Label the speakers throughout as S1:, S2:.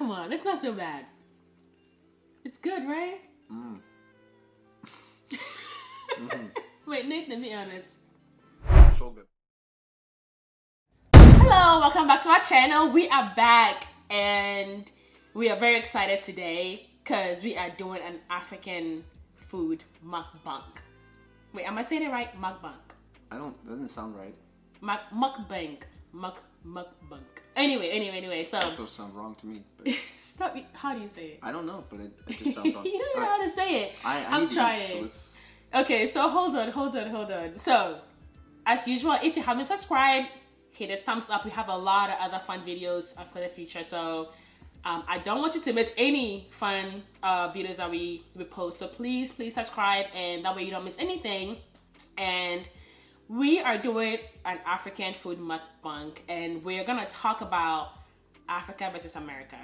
S1: Come on, it's not so bad. It's good, right? Wait, Nathan, be honest.
S2: So good.
S1: Hello, welcome back to our channel. We are back and we are very excited today because we are doing an African food mukbang. Wait, am I saying it right? Mukbang.
S2: That doesn't sound right.
S1: Mukbang. Mukbang. Anyway, so.
S2: That does sound wrong to me. But
S1: Stop. How do you say it?
S2: I don't know, but it just sounds wrong.
S1: You don't know how to say it.
S2: I'm trying.
S1: Okay, so hold on. So, as usual, if you haven't subscribed, hit a thumbs up. We have a lot of other fun videos for the future. So, I don't want you to miss any fun videos that we post. So please subscribe, and that way you don't miss anything. And we are doing an African food mukbang, and we're gonna talk about Africa versus America,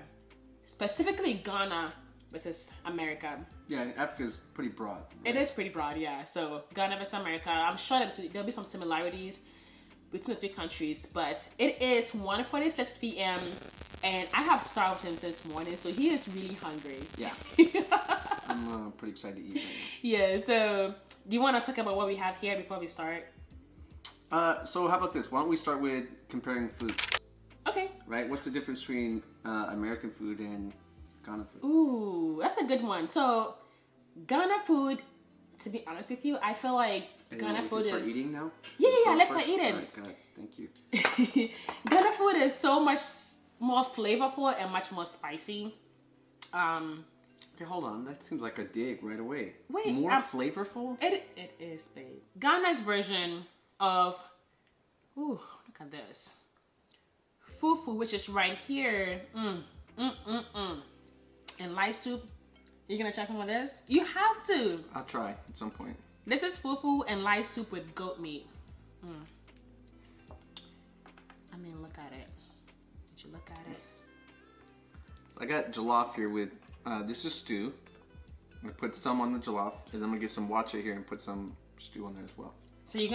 S1: specifically Ghana versus America.
S2: Yeah, Africa is pretty broad. Right?
S1: It is pretty broad, yeah. So Ghana versus America. I'm sure there'll be some similarities between the two countries, but it is 1:46 p.m. and I have starved him since morning, so he is really hungry.
S2: Yeah, I'm pretty excited to eat right now.
S1: Yeah. So do you want to talk about what we have here before we start?
S2: So how about this? Why don't we start with comparing food?
S1: Okay.
S2: Right? What's the difference between American food and Ghana food?
S1: Ooh, that's a good one. So Ghana food, to be honest with you, I feel like Ghana food
S2: start
S1: is.
S2: Eating now?
S1: Yeah, let's start eating.
S2: Right, God, thank you.
S1: Ghana food is so much more flavorful and much more spicy.
S2: Okay, hold on. That seems like a dig right away.
S1: Wait,
S2: more flavorful?
S1: It is, babe. Ghana's version of, ooh, look at this. Fufu, which is right here. And light soup. You gonna try some of this? You have to.
S2: I'll try at some point.
S1: This is fufu and light soup with goat meat. I mean, look at it. Did you look at it?
S2: I got jollof here with, this is stew. I'm gonna put some on the jollof, and then I'm gonna get some wacha here and put some stew on there as well.
S1: So are you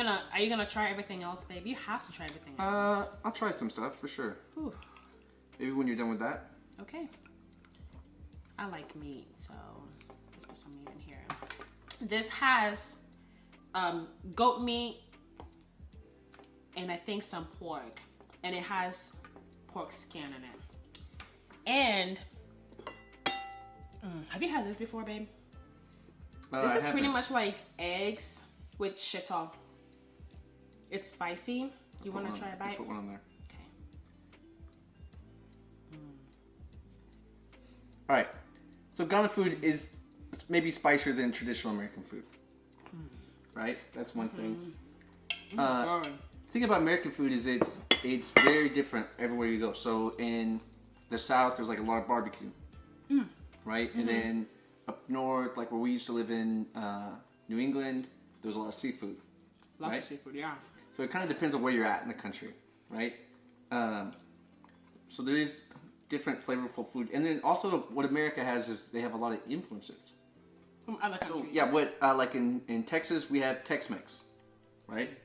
S1: gonna try everything else, babe? You have to try everything else.
S2: I'll try some stuff for sure.
S1: Ooh.
S2: Maybe when you're done with that.
S1: Okay. I like meat, so let's put some meat in here. This has goat meat and I think some pork, and it has pork skin in it. And have you had this before, babe? This is pretty much like eggs with shito. It's spicy. You want to try a bite?
S2: Put one on there.
S1: Okay.
S2: All right. So Ghana food is maybe spicier than traditional American food. Right? That's one thing. The thing about American food is it's very different everywhere you go. So in the South, there's like a lot of barbecue. Right? And then up north, like where we used to live in New England, there's a lot of seafood.
S1: Lots of seafood, yeah.
S2: So it kind of depends on where you're at in the country, right? So there is different flavorful food. And then also what America has is they have a lot of influences.
S1: From other countries.
S2: So, yeah, like in Texas, we have Tex-Mex, right?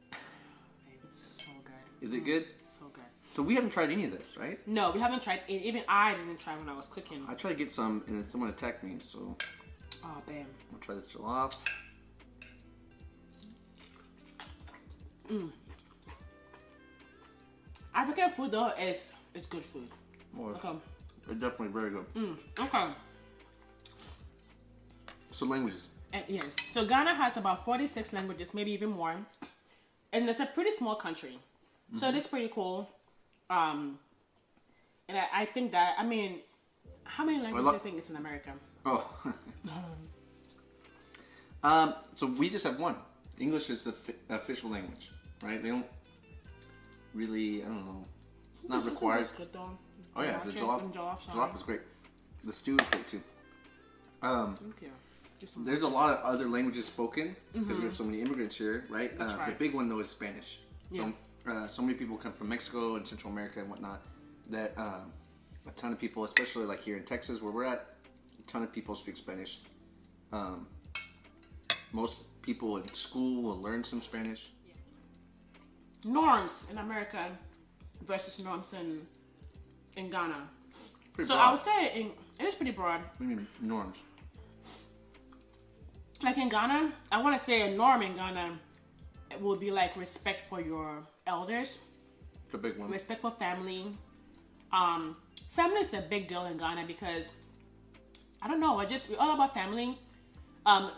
S1: Babe, it's so good.
S2: Is it good?
S1: So good.
S2: So we haven't tried any of this, right?
S1: No, we haven't tried. Even I didn't try when I was cooking.
S2: I tried to get some, and then someone attacked me, so...
S1: Oh, bam.
S2: I'll try this jollof.
S1: African food, though, is good food.
S2: More.
S1: Okay.
S2: It's definitely very good.
S1: Okay.
S2: So languages.
S1: Yes. So Ghana has about 46 languages, maybe even more. And it's a pretty small country. So it is pretty cool. And I think that, I mean, how many languages do you think it's in America?
S2: Oh. So we just have one. English is the official language, right? They don't really, I don't know. It's not required.
S1: Is good, though.
S2: Oh yeah, the jollof is great. The stew is great too.
S1: Thank you.
S2: There's a lot of other languages spoken because we have so many immigrants here, right?
S1: Right.
S2: The big one though is Spanish.
S1: Yeah.
S2: So many people come from Mexico and Central America and whatnot that a ton of people, especially like here in Texas where we're at, a ton of people speak Spanish. Most people in school will learn some Spanish.
S1: Norms in America versus norms in Ghana.
S2: Pretty
S1: So
S2: broad.
S1: I would say it is pretty broad.
S2: What do you mean norms?
S1: Like in Ghana, I want to say a norm in Ghana would be like respect for your elders,
S2: It's a big one.
S1: respect for family. Family is a big deal in Ghana because I don't know, we're all about family.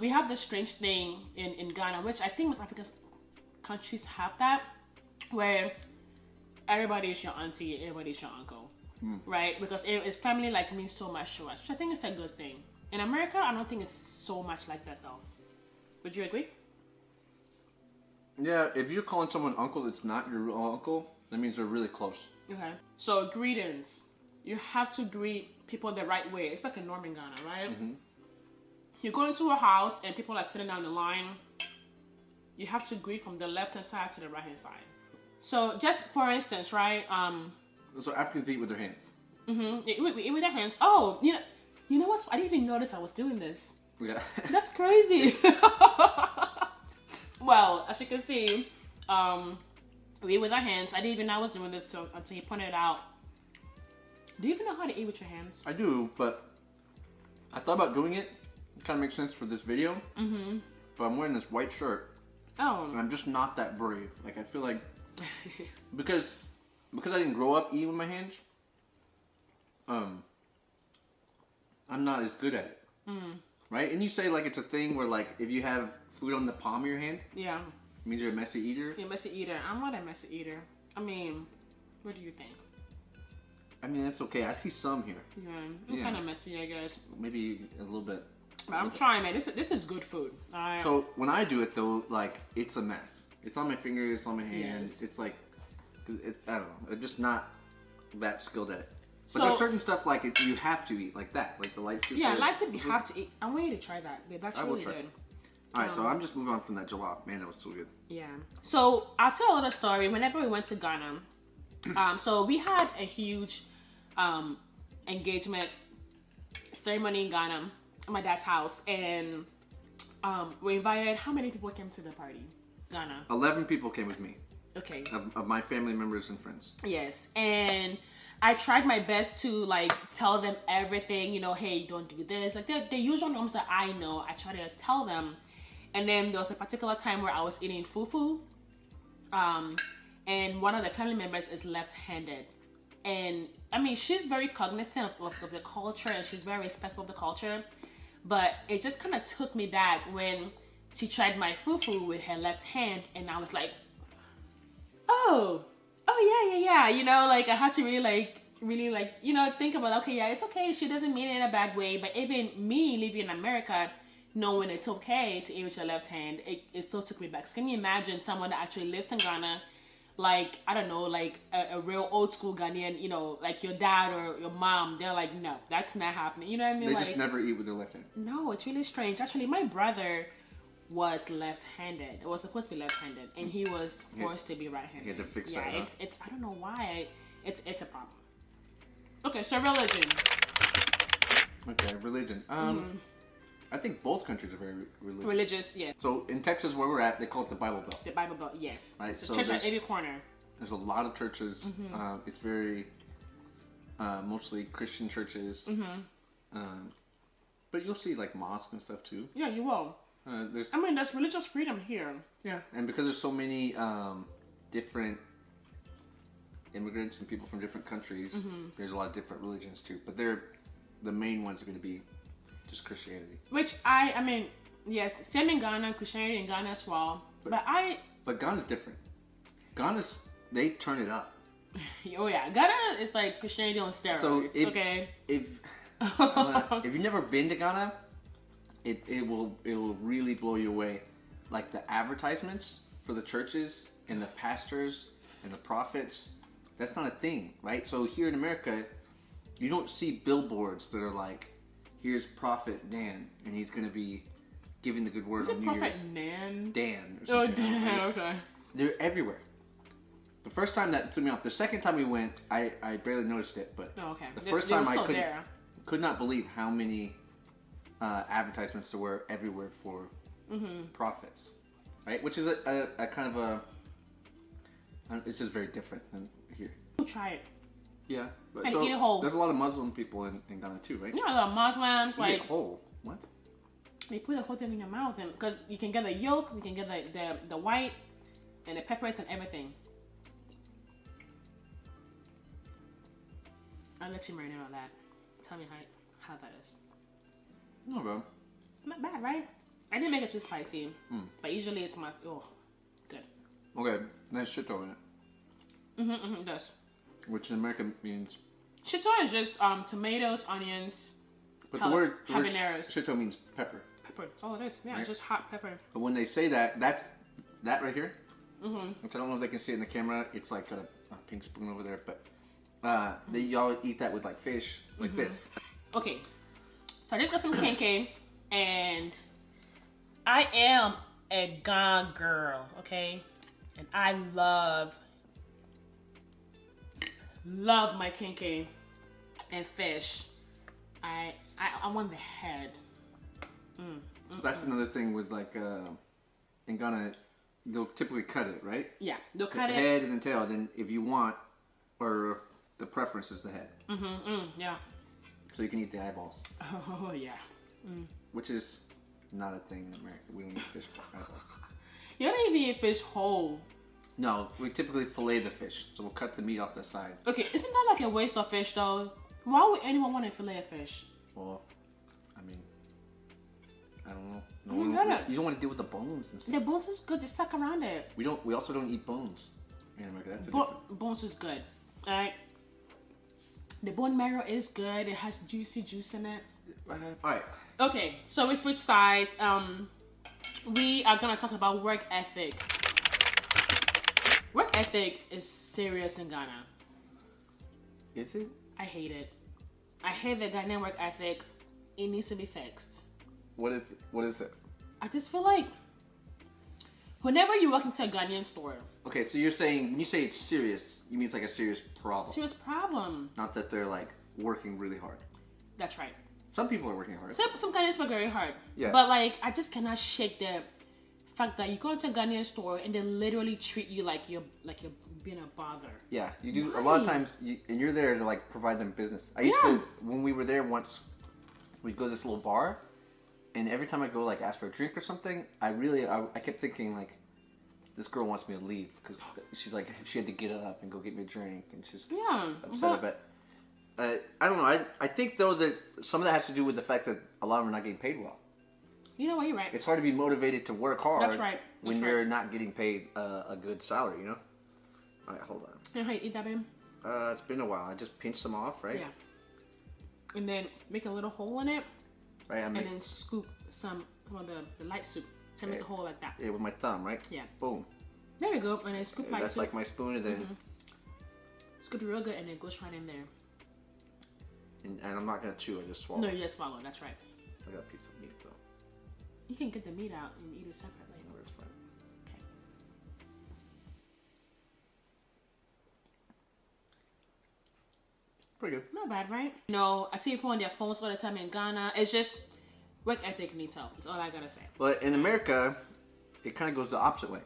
S1: We have this strange thing in Ghana, which I think most African countries have that, where everybody is your auntie, everybody is your uncle, right? Because it's family like means so much to us, which I think is a good thing. In America, I don't think it's so much like that though. Would you agree?
S2: Yeah, if you're calling someone uncle that's not your real uncle, that means they're really close.
S1: Okay. So greetings. You have to greet people the right way. It's like a norm in Ghana, right?
S2: Mm-hmm.
S1: You go into a house and people are sitting down the line. You have to greet from the left hand side to the right hand side. So just for instance, right?
S2: So Africans eat with their hands.
S1: We eat with our hands. Oh, you know what? I didn't even notice I was doing this.
S2: Yeah.
S1: That's crazy. Well, as you can see, we eat with our hands. I didn't even know I was doing this until you pointed it out. Do you even know how to eat with your hands?
S2: I do, but I thought about doing it. It kind of makes sense for this video. But I'm wearing this white shirt.
S1: Oh.
S2: And I'm just not that brave. Like, I feel like because I didn't grow up eating with my hands, I'm not as good at it. Right? And you say like it's a thing where like if you have food on the palm of your hand,
S1: Yeah.
S2: it means you're a messy eater.
S1: You're a messy eater. I'm not a messy eater. I mean, what do you think?
S2: I mean, that's okay. I see some here.
S1: Yeah, I'm kind of messy, I guess.
S2: Maybe a little bit.
S1: But I'm trying, man. This is good food. All right.
S2: So when I do it though, like it's a mess. It's on my fingers, it's on my hands.
S1: Yes.
S2: It's like, it's I don't know. I'm just not that skilled at it. But
S1: So-
S2: there's certain stuff like you have to eat like that, like the light soup.
S1: Yeah, like I said, you have to eat. I want you to try that, babe. That's
S2: I will
S1: really
S2: try.
S1: good.
S2: All right, so I'm just moving on from that jollof. Man, that was so good.
S1: Yeah. So I'll tell a little story. Whenever we went to Ghana, so we had a huge engagement ceremony in Ghana at my dad's house, and we invited. How many people came to the party? Ghana.
S2: 11 people came with me
S1: Okay.
S2: of my family members and friends.
S1: Yes, and I tried my best to like tell them everything. You know, hey, don't do this. Like the usual norms that I know. I try to tell them. And then there was a particular time where I was eating fufu, and one of the family members is left-handed, and I mean she's very cognizant of the culture and she's very respectful of the culture, but it just kind of took me back when she tried my fufu with her left hand, and I was like, oh yeah, you know, like I had to really like you know think about, okay, yeah, it's okay, she doesn't mean it in a bad way, but even me living in America, knowing it's okay to eat with your left hand, it still took me back. So can you imagine someone that actually lives in Ghana, like, I don't know, like a real old school Ghanaian, you know, like your dad or your mom, they're like, no, that's not happening. You know what I mean?
S2: They
S1: like,
S2: just never eat with their left hand.
S1: no, it's really strange. Actually, my brother was left-handed. It was supposed to be left-handed, and he was forced to be right-handed.
S2: He had to fix
S1: yeah,
S2: that, huh?
S1: it's I don't know why. It's a problem. Okay, so religion.
S2: Okay, religion. I think both countries are very religious.
S1: Religious, yeah.
S2: So in Texas, where we're at, they call it the Bible Belt.
S1: The Bible Belt, yes.
S2: Right,
S1: It's a
S2: so
S1: church at
S2: there's-
S1: every corner.
S2: There's a lot of churches. It's very mostly Christian churches. But you'll see like mosques and stuff too.
S1: Yeah, you will.
S2: There's
S1: I mean, there's religious freedom here.
S2: yeah, and because there's so many different immigrants and people from different countries, there's a lot of different religions too. But the main ones are going to be just Christianity.
S1: Which I mean, yes, same in Ghana, Christianity in Ghana as well.
S2: But Ghana's different. Ghana's they turn it up.
S1: Oh yeah, Ghana is like Christianity on steroids.
S2: So
S1: Okay.
S2: if you've never been to Ghana, it will really blow you away. Like the advertisements for the churches and the pastors and the prophets, that's not a thing, right? So here in America, you don't see billboards that are like, here's Prophet Dan, and he's going to be giving the good word
S1: Is
S2: on
S1: it
S2: New
S1: Prophet
S2: Year's.
S1: Nan?
S2: Dan. Or
S1: Oh,
S2: something.
S1: Dan. Okay.
S2: They're everywhere. The first time that threw me off. The second time we went, I barely noticed it, but
S1: Oh, okay.
S2: the
S1: They-
S2: first
S1: they were
S2: time I
S1: still there.
S2: could not believe how many advertisements there were everywhere for prophets, right? Which is a kind of a it's just very different than here.
S1: We'll try it.
S2: Yeah. But
S1: And eat it whole.
S2: There's a lot of Muslim people in Ghana too, right?
S1: Yeah, a lot of Muslims
S2: Eat
S1: like
S2: it whole. What?
S1: they put the whole thing in your mouth, and because you can get the yolk, you can get the white, and the peppers and everything. I'll let you marinate on that. Tell me how that is.
S2: No, bro.
S1: Not bad, right? I didn't make it too spicy, but usually it's my good.
S2: Okay, there's shito in it.
S1: It does.
S2: Which in American means.
S1: Shito is just tomatoes, onions,
S2: But the word
S1: habaneros.
S2: shito means pepper.
S1: Pepper. That's all it is. Yeah,
S2: Right.
S1: it's just hot pepper.
S2: But when they say that right here. Which I don't know if they can see it in the camera. It's like a pink spoon over there, but y'all eat that with like fish, like this.
S1: Okay, so I just got some kenkey, and I am a Ghana girl, okay, and I love my kenkey and fish. I want the head.
S2: So that's another thing with like in Ghana, they'll typically cut it, right?
S1: Yeah, they'll
S2: Cut
S1: cut
S2: the
S1: it.
S2: head and then tail. Then if you want, or the preference is the head.
S1: Yeah.
S2: So you can eat the eyeballs,
S1: Oh yeah.
S2: which is not a thing in America. We don't eat fish eyeballs.
S1: You don't even eat fish whole.
S2: No, we typically fillet the fish, so we'll cut the meat off the side.
S1: Okay, isn't that like a waste of fish though? Why would anyone want to fillet a fish?
S2: Well, I mean, I don't know. No,
S1: You
S2: we
S1: gotta-
S2: don't, you don't want to deal with the bones and stuff.
S1: The bones is good. Just suck around it.
S2: We don't. We also don't eat bones in America. That's a difference.
S1: Bones is good. Alright. The bone marrow is good. It has juicy juice in it.
S2: All right.
S1: Okay, so we switch sides. We are gonna talk about work ethic. Work ethic is serious in Ghana.
S2: Is it?
S1: I hate it. I hate the Ghanaian work ethic. It needs to be fixed.
S2: What is it? What is it?
S1: I just feel like whenever you walk into a Ghanaian store,
S2: Okay, so you're saying when you say it's serious, you mean it's like a serious problem,
S1: serious problem.
S2: not that they're like working really hard.
S1: That's right.
S2: Some people are working hard.
S1: Some Ghanaians work very hard.
S2: Yeah.
S1: But like, I just cannot shake the fact that you go into a Ghanaian store and they literally treat you like you're being a bother.
S2: Yeah, you do.
S1: Why?
S2: A lot of times, and you're there to like provide them business. I used to, when we were there once, we'd go to this little bar, and every time I go like ask for a drink or something, I kept thinking like, this girl wants me to leave because she's like she had to get up and go get me a drink, and she's upset about it. I don't know. I think though that some of that has to do with the fact that a lot of them are not getting paid well.
S1: You know what? You're right.
S2: It's hard to be motivated to work hard.
S1: That's right.
S2: When you're not getting paid a good salary, you know. All right, hold on.
S1: You know how you eat that, babe?
S2: It's been a while. I just pinched them off, right?
S1: Yeah. And then make a little hole in it,
S2: Right.
S1: and then scoop some the light soup to make a hole like that.
S2: Yeah, with my thumb, right?
S1: Yeah.
S2: Boom.
S1: There we go. And then scoop light
S2: That's
S1: soup.
S2: like my spoon, and then
S1: Scoop it real good, and then it goes right in there.
S2: and I'm not gonna chew. I just swallow.
S1: No, you just swallow. That's right.
S2: I got a piece of meat though.
S1: You can get the meat out and eat it separately.
S2: No, that's fine.
S1: Okay.
S2: Pretty good.
S1: Not bad, right? No, I see people on their phones all the time in Ghana. It's just work ethic needs help. That's all I gotta say.
S2: But in America, it kind of goes the opposite way,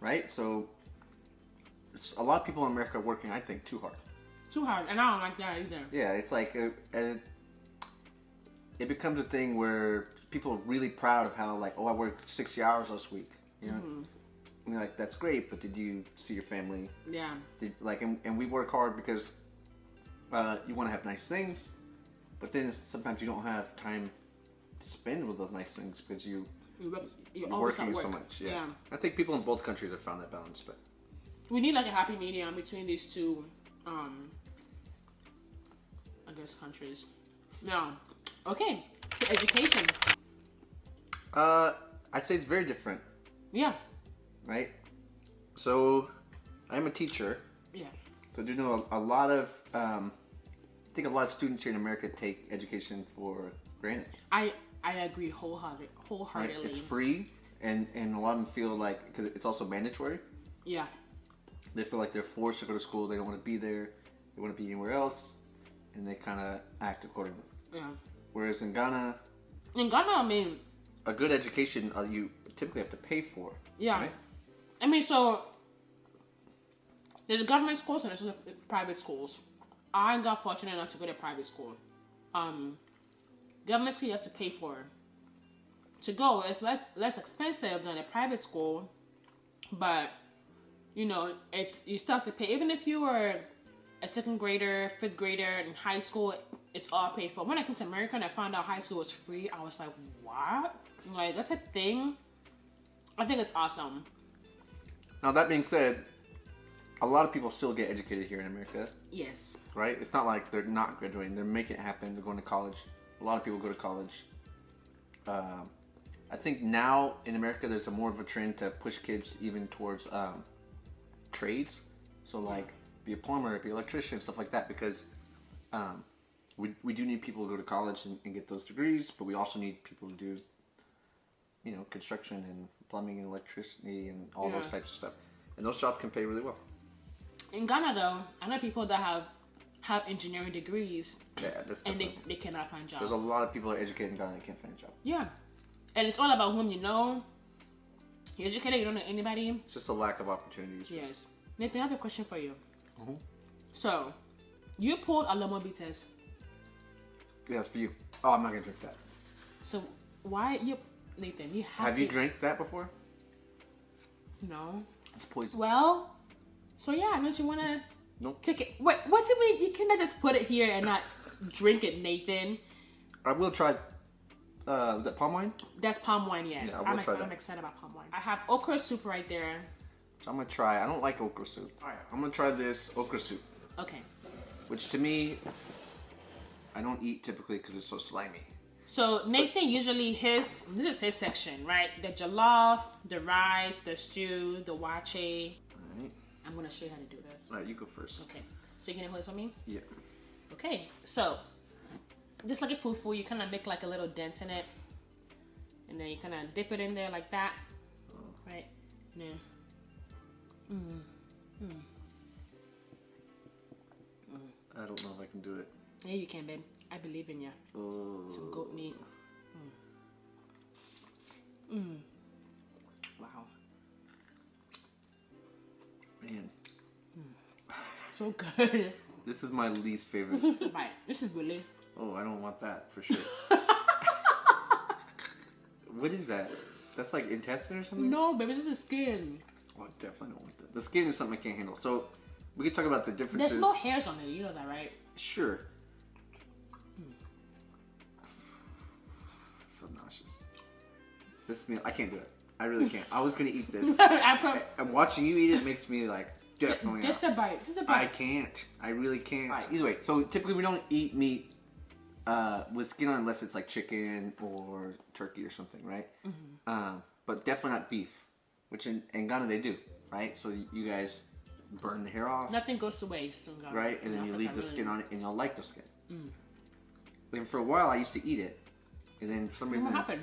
S2: right? So a lot of people in America are working, I think, too hard.
S1: Too hard, and I don't like that either.
S2: Yeah, it's like it becomes a thing where people are really proud of how like, oh, I worked 60 hours this week. You know, and you're like, that's great, but did you see your family?
S1: Yeah.
S2: Did like, and we work hard because you want to have nice things, but then sometimes you don't have time to spend with those nice things because you're
S1: always
S2: working
S1: at work.
S2: so much.
S1: Yeah.
S2: I think people in both countries have found that balance, but
S1: We need like a happy medium between these two, I guess, countries. Now, okay, so education.
S2: I'd say it's very different,
S1: Yeah.
S2: right? So I'm a teacher.
S1: Yeah.
S2: So I do know a lot of, I think a lot of students here in America take education for granted.
S1: I agree wholeheartedly.
S2: Right? It's free, and a lot of them feel like, because it's also mandatory,
S1: Yeah.
S2: they feel like they're forced to go to school, they don't want to be there, they want to be anywhere else, and they kind of act accordingly.
S1: Yeah.
S2: Whereas in Ghana,
S1: In Ghana, I mean,
S2: a good education you typically have to pay for.
S1: yeah.
S2: Right?
S1: I mean, so there's government schools and there's private schools. I got fortunate enough to go to private school. Government school you have to pay for. To go, it's less expensive than a private school, but you know, you still have to pay. Even if you were a second grader, fifth grader in high school, it's all paid for. When I came to America and I found out high school was free, I was like, what? Like, that's a thing? I think it's awesome.
S2: Now, that being said, a lot of people still get educated here in America.
S1: Yes.
S2: Right? It's not like they're not graduating. They're making it happen. They're going to college. A lot of people go to college. I think now in America there's more of a trend to push kids even towards trades. So like be a plumber, be an electrician, stuff like that, because we do need people to go to college and get those degrees, but we also need people to do, you know, construction and plumbing and electricity and all those types of stuff. And those jobs can pay really well.
S1: In Ghana though, I know people that have engineering degrees.
S2: Yeah, that's
S1: and
S2: different.
S1: they cannot find jobs.
S2: There's a lot of people that are educated in Ghana that can't find a job.
S1: Yeah. And it's all about whom you know. You're educated, you don't know anybody.
S2: It's just a lack of opportunities.
S1: Yes. Nathan, I have a question for you.
S2: Mm-hmm.
S1: So, you pulled a Lomo Bitters.
S2: Yeah, that's for you. Oh, I'm not going to drink that.
S1: So, why you... Nathan, you have
S2: you drank that before?
S1: No.
S2: It's poison.
S1: Well, so yeah, don't you want to...
S2: Nope.
S1: Take it... Wait, what do you mean? You cannot just put it here and not drink it, Nathan.
S2: I will try... was that palm wine?
S1: That's palm wine, yes.
S2: Yeah,
S1: I'm excited about palm wine. I have okra soup right there.
S2: So I'm going to try... I don't like okra soup. All right, I'm going to try this okra soup.
S1: Okay.
S2: Which to me, I don't eat typically because it's so slimy.
S1: So Nathan usually this is his section, right? The jollof, the rice, the stew, the wache.
S2: Alright.
S1: I'm gonna show you how to do this.
S2: Alright, you go first.
S1: Okay. So you're gonna hold this for me?
S2: Yeah.
S1: Okay. So just like a fufu, you kind of make like a little dent in it, and then you kind of dip it in there like that, right? And then,
S2: I don't know if I can do it.
S1: yeah, you can, babe. I believe in you. Some goat meat. Wow.
S2: Man.
S1: So good.
S2: This is my least favorite.
S1: Right. This is really.
S2: Oh, I don't want that for sure. What is that? That's like intestine or something?
S1: No, baby, this is skin.
S2: Oh, I definitely don't want that. The skin is something I can't handle. So we can talk about the differences.
S1: There's no hairs on it. You know that, right?
S2: Sure. I feel nauseous. This meal, I can't do it. I really can't. I was gonna eat this. And watching you eat it makes me like definitely.
S1: Just a bite. Just a bite.
S2: I can't. I really can't.
S1: Right.
S2: Either way, so typically we don't eat meat with skin on unless it's like chicken or turkey or something, right? But definitely not beef, which in Ghana they do, right? So you guys burn the hair off.
S1: Nothing goes to waste.
S2: Right? And then you leave the skin on it and you'll like the skin. And for a while I used to eat it. And then for some reason...
S1: What happened?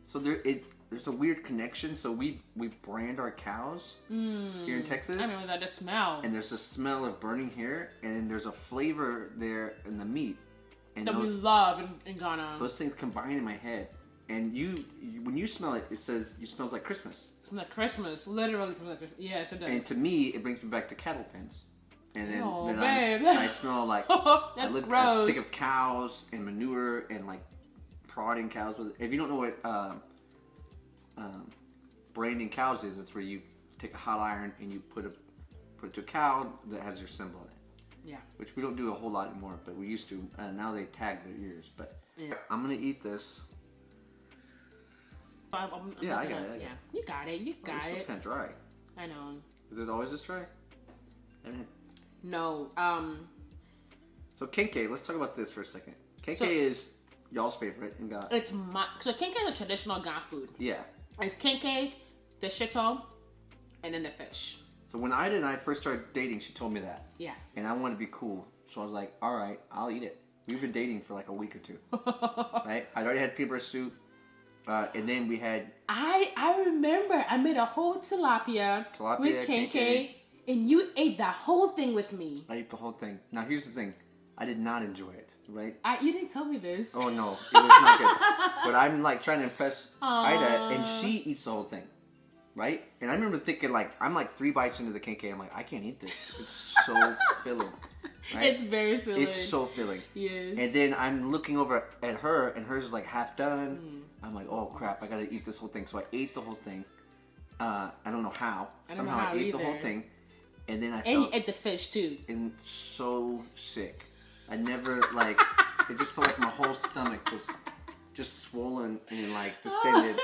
S2: So there's a weird connection. So we brand our cows here in Texas.
S1: I remember that, the smell.
S2: And there's a smell of burning hair. And then there's a flavor there in the meat. And
S1: that we love in Ghana.
S2: Those things combine in my head. And when you smell it, it smells like Christmas.
S1: It smells like Christmas. Literally smells like Christmas. Yes, it does.
S2: And to me, it brings me back to cattle pens. And then, I smell like...
S1: That's gross.
S2: I think of cows and manure and like prodding cows with... If you don't know what branding cows is, it's where you take a hot iron and you put it to a cow that has your symbol in it.
S1: Yeah.
S2: Which we don't do a whole lot anymore, but we used to. Now they tag their ears. But I'm going to eat this.
S1: I got it. Yeah, you got it. You got it.
S2: It's kind of dry.
S1: I know.
S2: Is it always this dry?
S1: No.
S2: So kenkey, let's talk about this for a second. Kenkey is y'all's favorite in Ghana.
S1: So kenkey is a traditional Ghana food.
S2: Yeah.
S1: It's kenkey, the shito, and then the fish.
S2: So when Ida and I first started dating, she told me that.
S1: Yeah.
S2: And I wanted to be cool, so I was like, all right, I'll eat it. We've been dating for like a week or two. Right? I'd already had peanut butter soup. And then we had...
S1: I remember I made a whole tilapia with kenkey, and you ate that whole thing with me.
S2: I ate the whole thing. Now here's the thing. I did not enjoy it, right?
S1: You didn't tell me this.
S2: Oh no, it was not good. But I'm like trying to impress Ida, and she eats the whole thing. right? And I remember thinking, like, I'm like 3 bites into the kenkey. I'm like, I can't eat this. It's so filling. Right?
S1: It's very filling.
S2: It's so filling.
S1: Yes.
S2: And then I'm looking over at her, and hers is like half done. I'm like, oh crap, I gotta eat this whole thing. So I ate the whole thing. I don't know how. Somehow I ate the whole thing. And then I felt...
S1: And you ate the fish too.
S2: And so sick. I never, like, it just felt like my whole stomach was just swollen and like distended.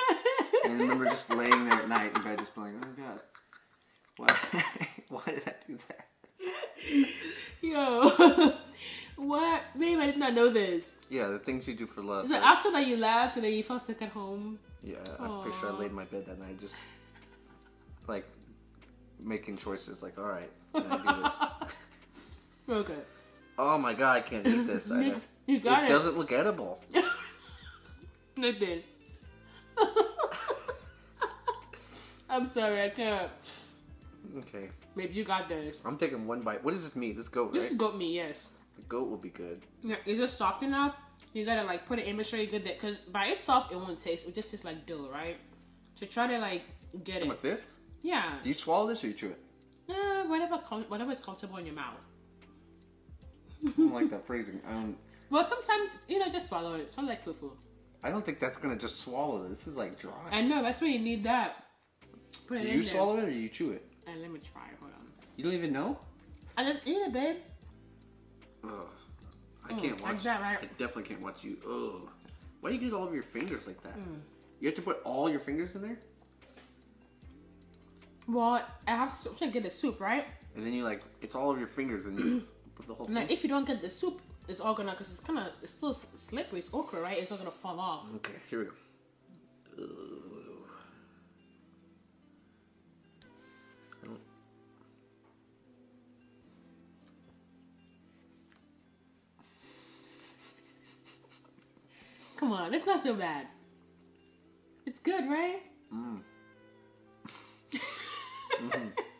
S2: And I remember just laying there at night and just being like, oh God, why did I do that?
S1: Yo, what? Babe, I did not know this.
S2: Yeah, the things you do for love.
S1: So
S2: right?
S1: after that you left and then you fell sick at home?
S2: Yeah, I'm pretty sure I laid in my bed that night just, like, making choices like, alright, can I do this?
S1: Okay.
S2: Oh my God, I can't eat this.
S1: You got it.
S2: It doesn't look edible.
S1: It did. I'm sorry, I can't.
S2: Okay.
S1: Babe, you got this.
S2: I'm taking one bite. What is this meat? This goat, right?
S1: This is goat meat, yes.
S2: The goat will be good.
S1: Yeah, it's just soft enough. You gotta like put it in, make sure you get that, because by itself it won't taste. It just tastes like dough, right? So try to like get it.
S2: With this?
S1: Yeah.
S2: Do you swallow this or you chew it?
S1: Whatever is comfortable in your mouth.
S2: I don't like that phrasing.
S1: Well, sometimes just swallow it. It smells like fufu.
S2: I don't think that's gonna just swallow this. This is like dry.
S1: I know, that's why you need that. Put it
S2: Do
S1: in
S2: you
S1: there.
S2: swallow it or do you chew it?
S1: And let me try. Hold on.
S2: You don't even know?
S1: I just eat it, babe.
S2: Ugh. I can't watch.
S1: Like that, right?
S2: I definitely can't watch you. Ugh. Why do you get all of your fingers like that? You have to put all your fingers in there?
S1: Well, I have to get the soup, right?
S2: And then you like, it's all of your fingers and you put the whole thing.
S1: Now, if you don't get the soup, it's all gonna, because it's still slippery. It's okra, right? It's all gonna fall off.
S2: Okay, here we go. Ugh.
S1: Come on, it's not so bad. It's good, right?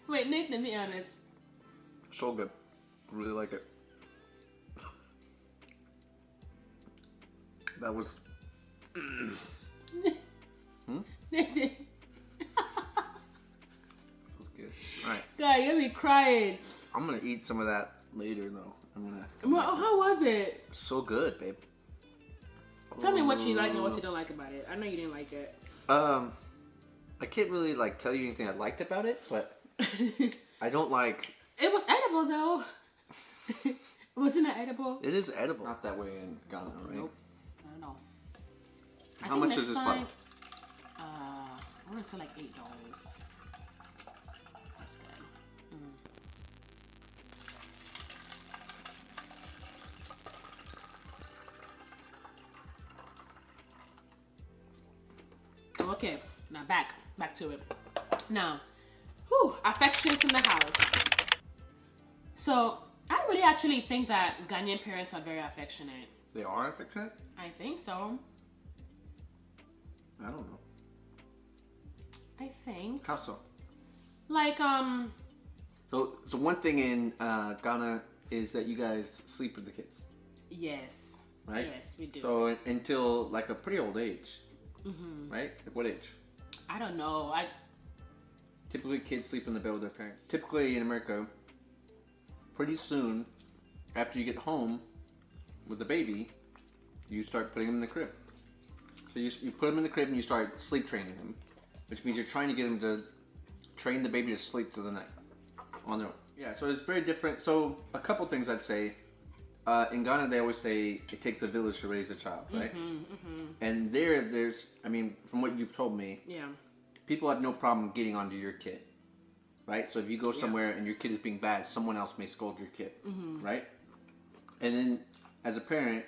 S1: Wait, Nathan, be honest.
S2: So good. Really like it. That was...
S1: Nathan.
S2: Feels good. Alright.
S1: God, you're gonna be crying.
S2: I'm gonna eat some of that later though.
S1: Well, how was it?
S2: So good, babe.
S1: Tell me what you like and what you don't like about it. I know you didn't like it.
S2: I can't really like tell you anything I liked about it, but I don't like...
S1: It was edible though. Wasn't it edible?
S2: It is edible. Not that way in Ghana, right?
S1: Nope. I don't know.
S2: How much is this bottle?
S1: I want to say like $8. That's good. Okay, now back to it. Now, affections in the house. So I really actually think that Ghanaian parents are very affectionate.
S2: They are affectionate?
S1: I think so.
S2: I don't know.
S1: I think.
S2: How so?
S1: Like
S2: So one thing in Ghana is that you guys sleep with the kids.
S1: Yes.
S2: Right?
S1: Yes, we do.
S2: So until like a pretty old age. Right? Like what age?
S1: I don't know.
S2: Typically kids sleep in the bed with their parents. Typically in America, pretty soon after you get home with the baby, you start putting them in the crib. So you put them in the crib and you start sleep training them, which means you're trying to get them to train the baby to sleep through the night on their own. Yeah, so it's very different. So a couple things I'd say. In Ghana, they always say it takes a village to raise a child, right? And there's, I mean, from what you've told me, people have no problem getting onto your kid, right? So if you go somewhere and your kid is being bad, someone else may scold your kid, right? And then as a parent,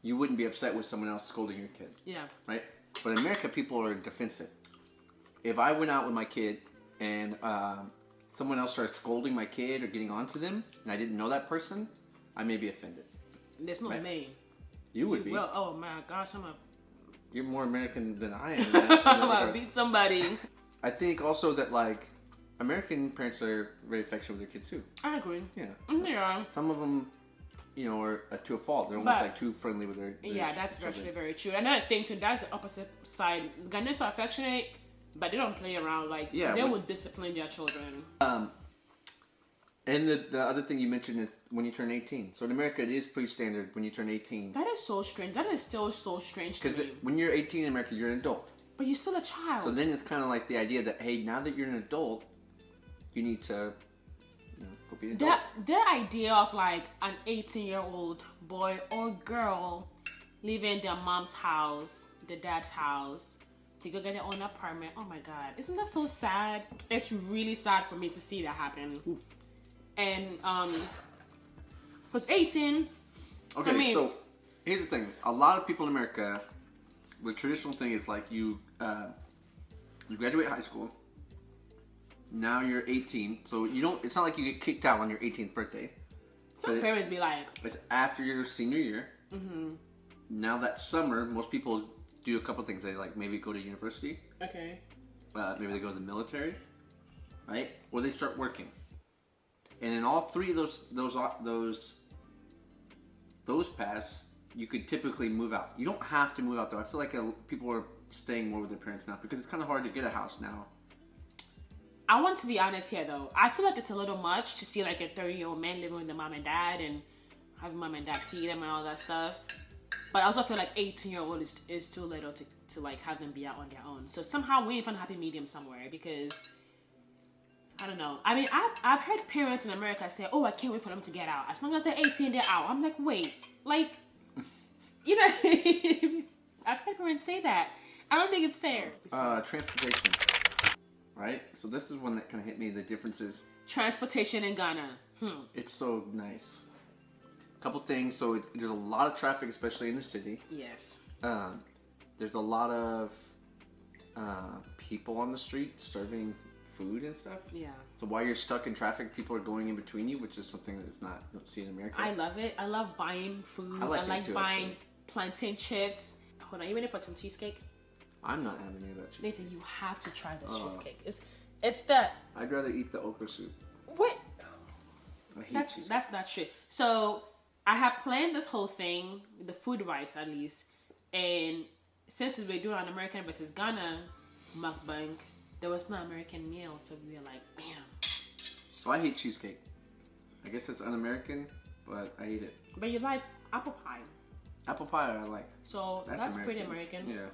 S2: you wouldn't be upset with someone else scolding your kid, right? But in America, people are defensive. If I went out with my kid and someone else started scolding my kid or getting onto them, and I didn't know that person, I may be offended.
S1: There's no me.
S2: You would be.
S1: Well, oh my gosh,
S2: You're more American than I am.
S1: I'm gonna beat somebody.
S2: I think also that like American parents are very affectionate with their kids too.
S1: I agree.
S2: Yeah.
S1: Yeah.
S2: Some of them, are to a fault. They're almost like too friendly with their
S1: yeah, that's
S2: children.
S1: actually very true. And I think too, that's the opposite side. Ghanaians are affectionate, But they don't play around. Like, they would discipline their children.
S2: And the other thing you mentioned is when you turn 18. So in America, it is pretty standard when you turn 18.
S1: That is so strange. That is still so strange to me.
S2: Because when you're 18 in America, you're an adult.
S1: But you're still a child.
S2: So then it's kind of like the idea that, hey, now that you're an adult, you need to, go be an adult.
S1: The idea of like an 18-year-old boy or girl leaving their mom's house, their dad's house, to go get their own apartment. Oh my God. Isn't that so sad? It's really sad for me to see that happen. Ooh. And was 18.
S2: Okay, so here's the thing. A lot of people in America, the traditional thing is like you graduate high school. Now you're 18, so you don't. It's not like you get kicked out on your 18th birthday.
S1: Some parents be like,
S2: it's after your senior year. Mm-hmm. Now that summer, most people do a couple things. They like maybe go to university.
S1: Okay.
S2: Maybe they go to the military, right? Or they start working. And in all three of those paths, you could typically move out. You don't have to move out though. I feel like people are staying more with their parents now because it's kind of hard to get a house now.
S1: I want to be honest here though. I feel like it's a little much to see like a 30-year-old man living with their mom and dad and having mom and dad feed them and all that stuff. But I also feel like 18-year-old is too little to like have them be out on their own. So somehow we need to find a happy medium somewhere because I don't know. I mean, I've heard parents in America say, "Oh, I can't wait for them to get out. As long as they're 18, they're out." I'm like, wait, like, I've heard parents say that. I don't think it's fair.
S2: Transportation, right? So this is one that kind of hit me. The differences.
S1: Transportation in Ghana.
S2: It's so nice. Couple things. So there's a lot of traffic, especially in the city.
S1: Yes.
S2: There's a lot of people on the street serving food and stuff.
S1: Yeah. So
S2: while you're stuck in traffic, people are going in between you, which is something that's not you don't see in America.
S1: I love it. I love buying food. I like buying plantain chips. Hold on, you ready for some cheesecake?
S2: I'm not having any of that cheesecake.
S1: Nathan, you have to try this cheesecake. It's that.
S2: I'd rather eat the okra soup.
S1: What?
S2: I hate cheesecake.
S1: That's not true. So I have planned this whole thing, the food-wise at least, and since we're doing an American versus Ghana mukbang, there was no American meal, so we were like, bam.
S2: So I hate cheesecake. I guess it's un-American, but I hate it.
S1: But you like apple pie.
S2: Apple pie I like.
S1: So that's pretty American.
S2: Yeah.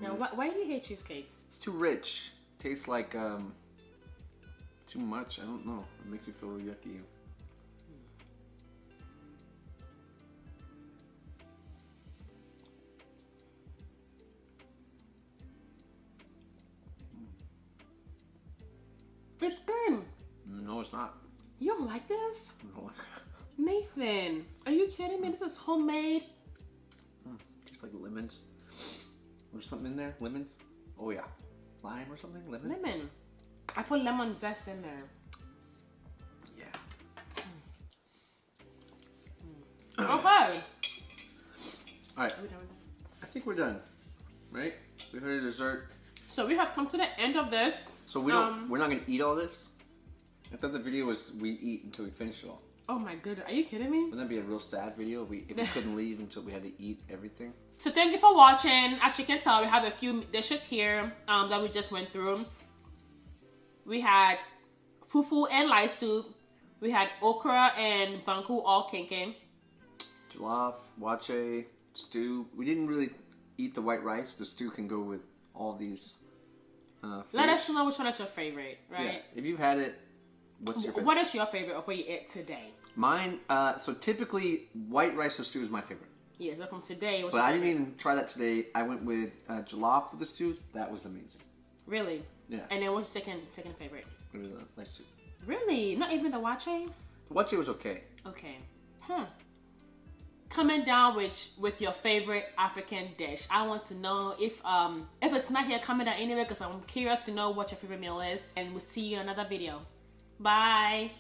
S1: Now, why do you hate cheesecake?
S2: It's too rich. Tastes like too much. I don't know. It makes me feel yucky.
S1: It's good.
S2: No, it's not.
S1: You don't like this?
S2: No.
S1: Nathan, are you kidding me? This is homemade.
S2: Tastes like lemons. There's something in there? Lemons? Oh yeah. Lime or something?
S1: Lemon. I put lemon zest in there.
S2: Yeah.
S1: Okay.
S2: Alright. I think we're done. Right? We've had a dessert.
S1: So we have come to the end of this.
S2: So we're not going to eat all this? I thought the video was we eat until we finish it all.
S1: Oh my goodness, are you kidding me?
S2: Wouldn't that be a real sad video if we couldn't leave until we had to eat everything?
S1: So thank you for watching. As you can tell, we have a few dishes here that we just went through. We had fufu and lice soup. We had okra and banku all kenkey.
S2: Jollof, wache, stew. We didn't really eat the white rice. The stew can go with all these fish.
S1: Let us know which one is your favorite, right?
S2: Yeah. If you've had it, what's your favorite?
S1: What is your favorite of what you ate today?
S2: Mine, so typically white rice or stew is my favorite.
S1: Yeah, so from today,
S2: but I didn't even try that today. I went with jollof with the stew. That was amazing.
S1: Really?
S2: Yeah.
S1: And then what's second favorite?
S2: It was a nice soup.
S1: Really? Not even the wache?
S2: The wache was okay.
S1: Okay. Huh. Comment down with your favorite African dish. I want to know if it's not here, comment down anyway because I'm curious to know what your favorite meal is. And we'll see you in another video. Bye.